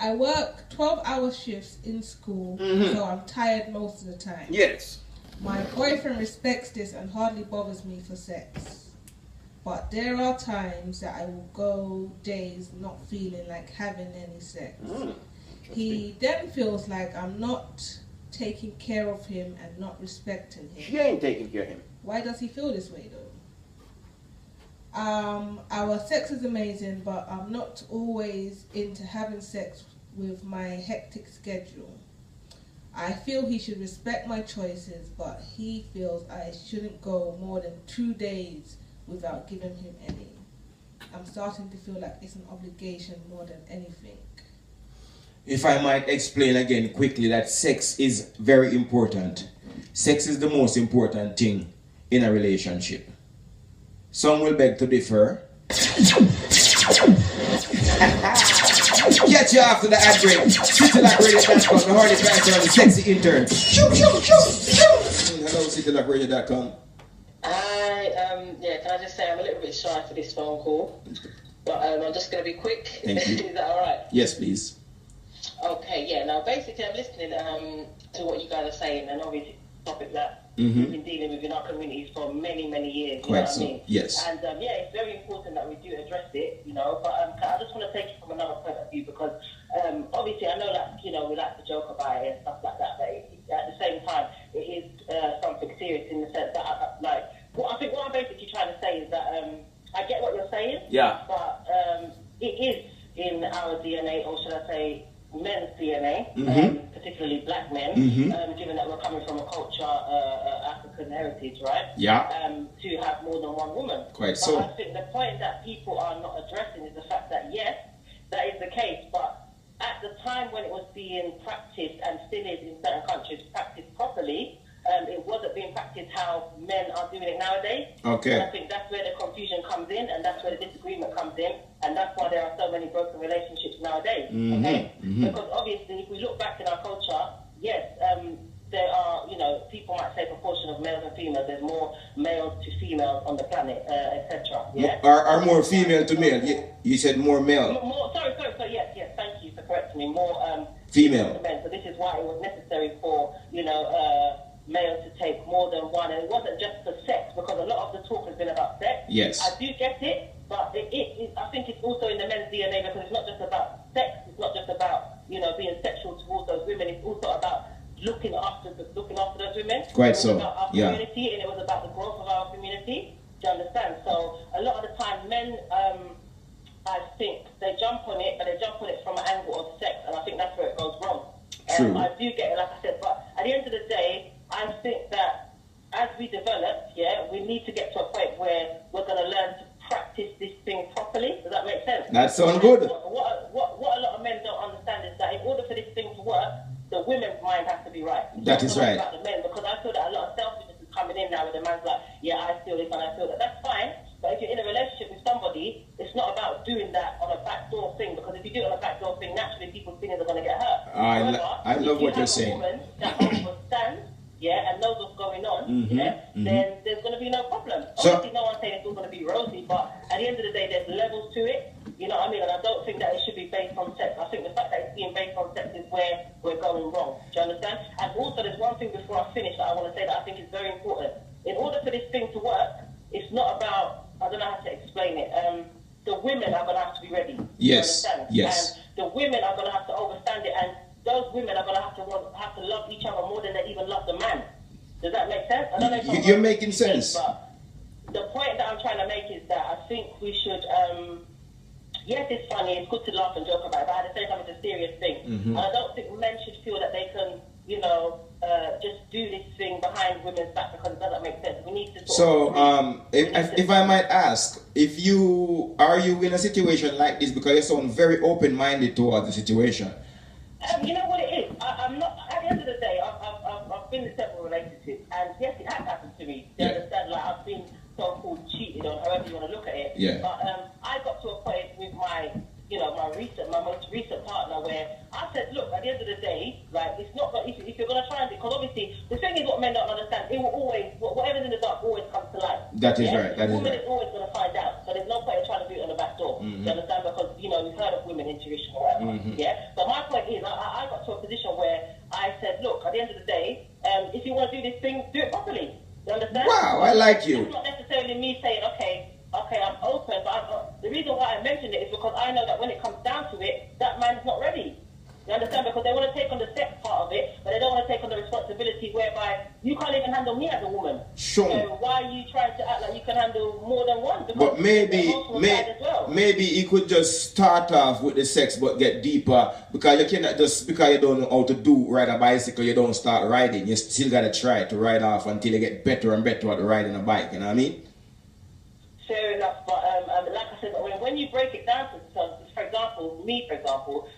I work 12-hour shifts in school, so I'm tired most of the time. Yes. My boyfriend respects this and hardly bothers me for sex. But there are times that I will go days not feeling like having any sex. He then feels like I'm not taking care of him and not respecting him. She ain't taking care of him. Why does he feel this way though? Our sex is amazing, but I'm not always into having sex with my hectic schedule. I feel he should respect my choices, but he feels I shouldn't go more than 2 days without giving him any. I'm starting to feel like it's an obligation more than anything. If I might explain again quickly that sex is very important. Sex is the most important thing in a relationship. Some will beg to differ. Get you after the ad break. City Lock Radio.com, the hardest answer on the sexy intern. Hello, CityLockRadio.com. Can I just say I'm a little bit shy for this phone call, but I'm just going to be quick. Thank you. Is that all right? Yes, please. Okay, yeah. Now, basically, I'm listening to what you guys are saying, and obviously, the topic that we've been dealing with in our communities for many, many years. Quite you know so. what I mean? Yes. And it's very important that we do address it, But I just want to take it from another point of view because obviously, I know that we like to joke about it and stuff like that, but at the same time, it is something serious in the sense that, what I'm basically trying to say is that I get what you're saying. Yeah. But it is in our DNA, or should I say, men's DNA, particularly black men, given that we're coming from a culture, African heritage, right? Yeah. To have more than one woman. Quite but so. I think the point that people are not addressing is the fact that, yes, that is the case, but at the time when it was being practiced, and still is in certain countries, practiced properly, it wasn't being practiced how men are doing it nowadays. Okay. And I think that's where the confusion comes in, and that's where the disagreement comes in, and that's why there are so many broken relationships nowadays. Okay? Because obviously, if we look back in our culture, yes, there are, people might say proportion of males and females. There's more males to females on the planet, etc. Yeah. Are more female to male? You said more male. Sorry. Yes. Thank you for correcting me. More female to men. So this is why it was necessary for males to take more than one, and it wasn't just for sex, because a lot of the talk has been about sex. Yes. I do get it, but I think it's also in the men's DNA, because it's not just about sex, it's not just about being sexual towards those women, it's also about looking after those women. Quite so. It was about our community, and it was about the growth of our community. Do you understand? So a lot of the time, men, I think they jump on it, but they jump on it from an angle of sex, and I think that's where it goes wrong. True. I do get it, like I said, but at the end of the day, I think that as we develop, we need to get to a point where we're going to learn to practice this thing properly. Does that make sense? That sounds good. What a lot of men don't understand is that in order for this thing to work, the women's mind has to be right. That is right. About the men, because I feel that a lot of selfishness is coming in now, where the man's like, I feel this and I feel that. That's fine, but if you're in a relationship with somebody, it's not about doing that on a backdoor thing, because if you do it on a backdoor thing, naturally people's feelings are going to get hurt. I love what you're saying. Woman that understands, and knows what's going on, then there's going to be no problem. Obviously, no one's saying it's all going to be rosy, but at the end of the day, there's levels to it. You know what I mean? And I don't think that it should be based on sex. I think the fact that it's being based on sex is where we're going wrong. Do you understand? And also, there's one thing before I finish that I want to say that I think is very important. In order for this thing to work, it's not about, I don't know how to explain it. The women are going to have to be ready. Yes. You understand? Yes. And the women are going to have to understand it, and those women are going to have to love each other more than they even love the man. Does that make sense? I don't know if you're making sense. But the point that I'm trying to make is that I think we should, yes, it's funny, it's good to laugh and joke about it, but at the same time, it's a serious thing. And I don't think men should feel that they can, just do this thing behind women's back, because it doesn't make sense. We need to if I might ask, are you in a situation like this, because you sound very open-minded towards the situation? You know what it is? I'm not, at the end of the day, I've been in several relationships, and yes, it has happened to me. You understand? Like, I've been so-called cheated on, however you want to look at it. Yeah. But I got to a point with my most recent partner where I said, look, at the end of the day, like, it's not, if you're going to try and do, because obviously, the thing is what men don't understand, it will always, whatever's in the dark always comes to light. That is right. That is woman right. is always going to find out, so there's no point in trying to do it on the back door. You understand? Because, we've heard of women intuition or whatever. Yeah. But my point is, I got to a position where I said, look, at the end of the day, if you want to do this thing, do it properly. You understand? Wow, I like you. It's not necessarily me saying, okay, I'm open, but the reason why I mentioned it is because I know that when it comes down to it, that man's not ready. You understand? Because they want to take on the sex part of it, but they don't want to take on the responsibility whereby you can't even handle me as a woman. Sure. So why are you trying to act like you can handle more than one? Because but maybe, maybe you could just start off with the sex but get deeper, because you cannot just, because you don't know how to ride a bicycle, you don't start riding. You still got to try to ride off until you get better and better at riding a bike, you know what I mean? Fair enough, but like I said, when you break it down to, for example,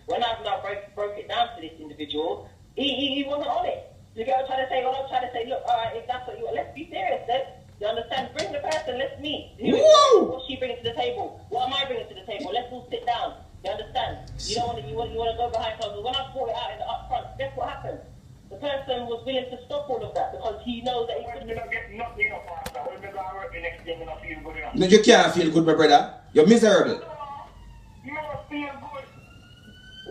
when I've now broke it down to this individual, he wasn't on it. You get what I'm trying to say? I'm trying to say, look, all right, if that's what you want, let's be serious then. You understand? Bring the person, let's meet. What's she bringing to the table? What am I bringing to the table? Let's all sit down. You understand? You don't want to, you want to go behind closed doors. When I brought it out in the upfront, guess what happened? The person was willing to stop all of that because he knows that he couldn't get nothing enough after. When the guy working next day, you don't feel good enough. No, you can't feel good, my brother. You're miserable. You don't feel good.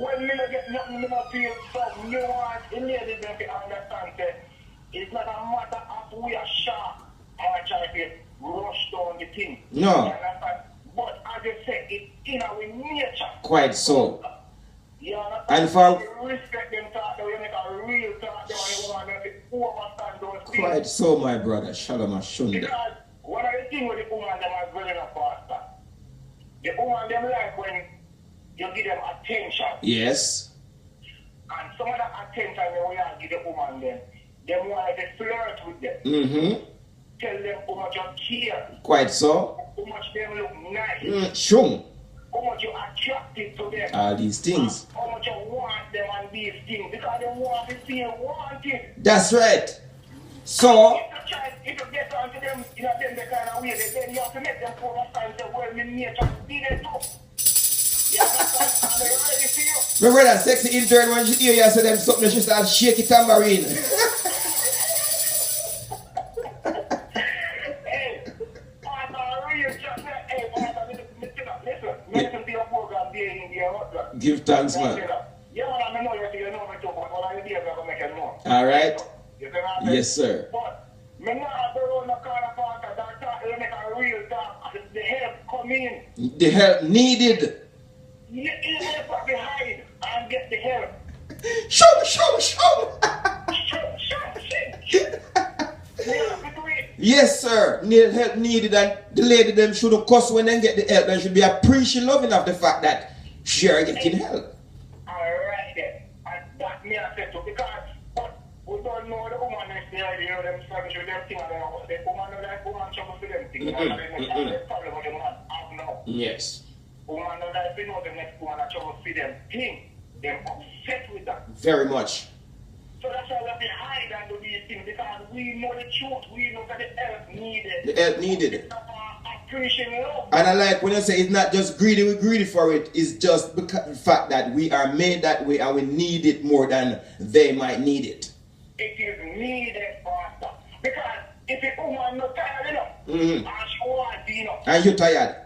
When me don't get nothing, me don't feel so. You want in there, they don't understand that it's not a matter of we are sharp and trying to rush down the thing. No. But as you said, it's in our nature. Quite so. Yeah, and for respect them talk, they make a real talk, they want to understand those things. Quite so, my brother. Shalom Ashunda. Because one of the things with the woman, them are very enough faster. The woman, them like when you give them attention. Yes. And some of that attention they will give the woman them want to flirt with them. Tell them how much you care. Quite so. How much them look nice. Sure. How much you attracted to them. All these things. How much you want them and these things. Because they want to feel wanted. That's right. So if you get onto them in a them the kind of way, then you have to make them understand the world in nature. Be there too. You understand? And they're ready for you. Remember that sexy intern when she hear you say them something, she start shaking tambourine. Give thanks, man. All right. Yes, sir. The help needed. Show. Yes, sir. Help needed, and the lady them shouldn't cuss when they get the help. They should be appreciative loving of the fact that she are getting help. Alright then. And that me I said to, because we don't know the woman next day, you know, them struggles with them things, the woman know that woman trouble with them things. That's problem with the man have now. Yes. Woman know that they know the next woman that trouble with them things. They're upset with that. Very much. So that's why we have to hide and do these things, because we know the truth, we know that the help needed. The help needed. Love. And I like when you say it's not just greedy, we're greedy for it. It's just because the fact that we are made that way and we need it more than they might need it. It is needed faster. Because if a woman not tired enough, and she wants to, you know. And you're tired.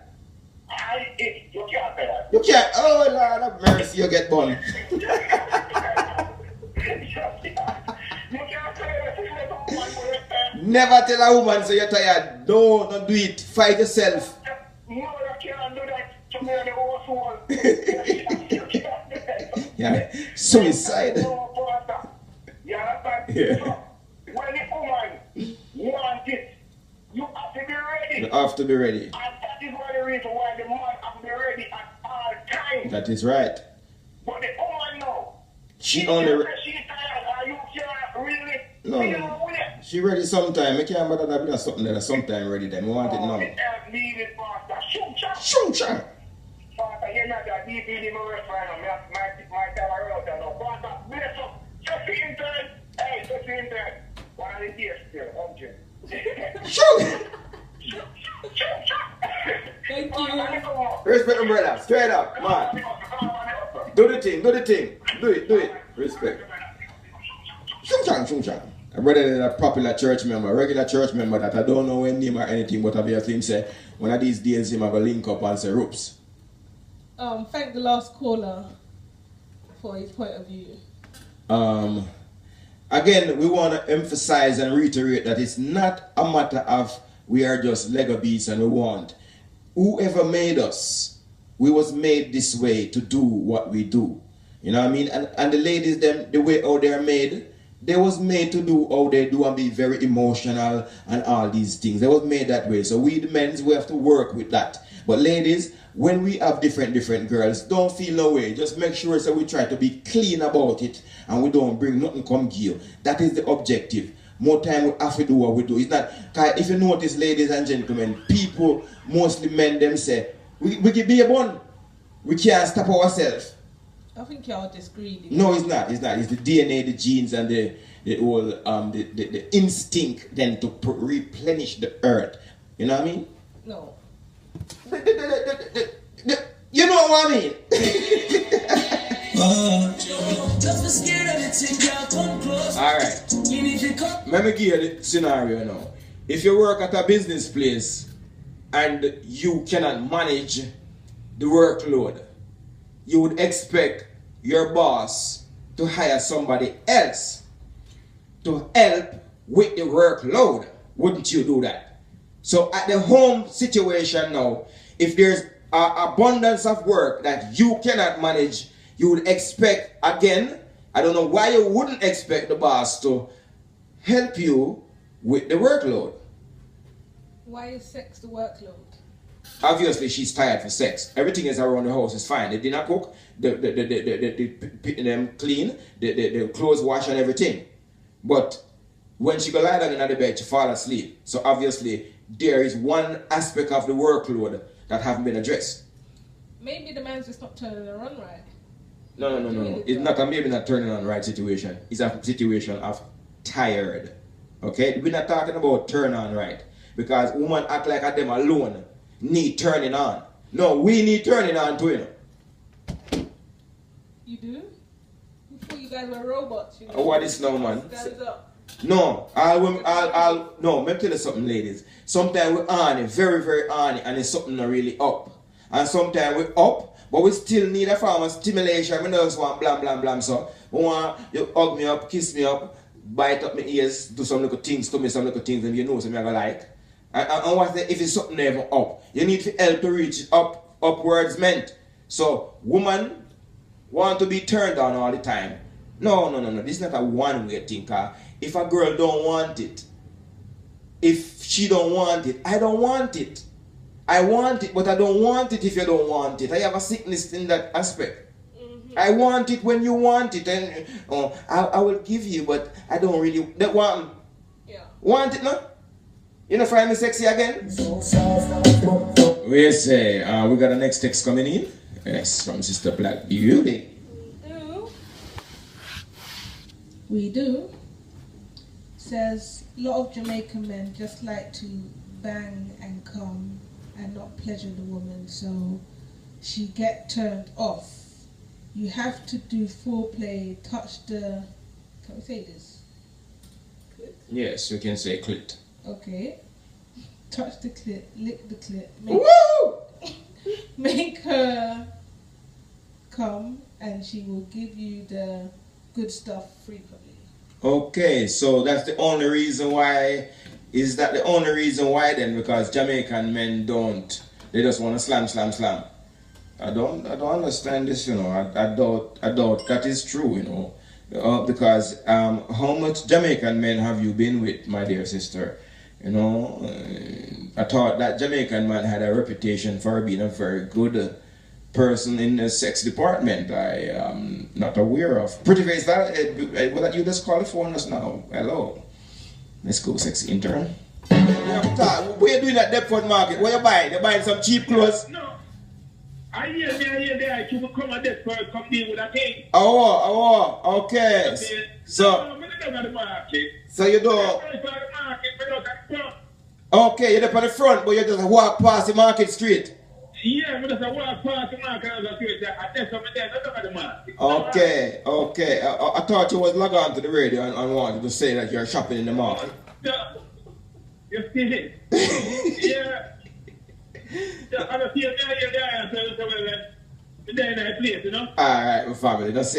You can't tired. You can't. Oh, Lord of mercy, you get bun. Never tell a woman say you're tired. No, don't do it. Fight yourself. No, you can't do that. To me, the whole soul. Yeah, suicide. Yeah. So, when the woman wants it, you have to be ready. You have to be ready. And that is why the reason why the man have to be ready at all times. That is right. But the woman now, she only. She's tired. Are you can't really? No. She ready sometime. I can't bother that with something that sometime ready then. We want it now. Shoom cha. Father, you're not that deep in my referendum. My time around there now. Father, bless up. Just the intern. Hey, just the intern. One of the dears still, Shoom. Thank you. Respect umbrella. Straight up. Come on. Do the thing. Do it. Respect. Shoom chang. A brother is a popular church member, a regular church member that I don't know when name or anything, but obviously him say, one of these days him have a link up and say, Roops, thank the last caller for his point of view. Again, we want to emphasize and reiterate that it's not a matter of we are just Lego beats and we want. Whoever made us, we was made this way to do what we do. You know what I mean? And the ladies, them, the way how they're made, they was made to do how they do and be very emotional and all these things. They was made that way. So we the men, we have to work with that. But ladies, when we have different girls, don't feel no way. Just make sure so we try to be clean about it and we don't bring nothing come geel. That is the objective. More time we have to do what we do. It's not, if you notice, ladies and gentlemen, people, mostly men, them say, we can be a bun. We can't stop ourselves. I think y'all just greedy. No, it's not. It's not. It's the DNA, the genes, and the whole the instinct then to replenish the earth. You know what I mean? No. You know what I mean? Alright. Let me give you the scenario now. If you work at a business place and you cannot manage the workload, you would expect your boss to hire somebody else to help with the workload. Wouldn't you do that? So at the home situation now, if there's an abundance of work that you cannot manage, you would expect, again, I don't know why you wouldn't expect the boss to help you with the workload. Why is sex the workload? Obviously, she's tired for sex. Everything is around the house is fine. The dinner cook, them clean, the clothes wash and everything. But when she go lie down in the bed, she fall asleep. So obviously, there is one aspect of the workload that haven't been addressed. Maybe the man's just not turning her on right. No. It's not a maybe not turning on right situation. It's a situation of tired. Okay? We're not talking about turn on right. Because women act like them alone need turning on. No, we need turning on too, you know. You do? Before you guys were robots, you know. What is now, man? Stands up. No, no, let me tell you something, ladies. Sometimes we're on it, very, very on it, and it's something not really up. And sometimes we're up, but we still need a form of stimulation. We just want blam, blam, blam. So, we want you hug me up, kiss me up, bite up my ears, do some little things to me, some little things, and you know something I like. And what if it's something never up? You need to help to reach upwards meant. So, woman want to be turned on all the time. No. This is not a one-way thing. If a girl don't want it, if she don't want it, I don't want it. I want it, but I don't want it if you don't want it. I have a sickness in that aspect. I want it when you want it, and I will give you, but I don't really want. Yeah. Want it, no? You know, find me sexy again? We say, we got a next text coming in. Yes, from Sister Black Beauty. We do. Says, a lot of Jamaican men just like to bang and come and not pleasure the woman, so she get turned off. You have to do foreplay, touch the, can we say this? Clit? Yes, you can say clit. Okay. Touch the clit, lick the clit, Woo! make her come, and she will give you the good stuff frequently. Okay, so that's the only reason why. Is that the only reason why then? Because Jamaican men don't. They just want to slam. I don't understand this, you know. I doubt that is true, you know. Because how much Jamaican men have you been with, my dear sister? You know, I thought that Jamaican man had a reputation for being a very good person in the sex department. I am not aware of. Pretty face, that you just call the phone us now. Hello. Let's go, sexy intern. What are you doing at Deptford Market? What are you buying? You buying some cheap clothes? No. I hear there. You will come at Deptford, come deal with a king. Oh, okay. So you don't. Okay, you're up on the front, but you just walk past the market street. Yeah, but just walk past the market and the street. I tell something there, not look at the market. Okay. I thought you was log on to the radio and wanted to say that you're shopping in the market. You see it? Yeah. I don't see it there, But then I place, you know. Alright, my family. That's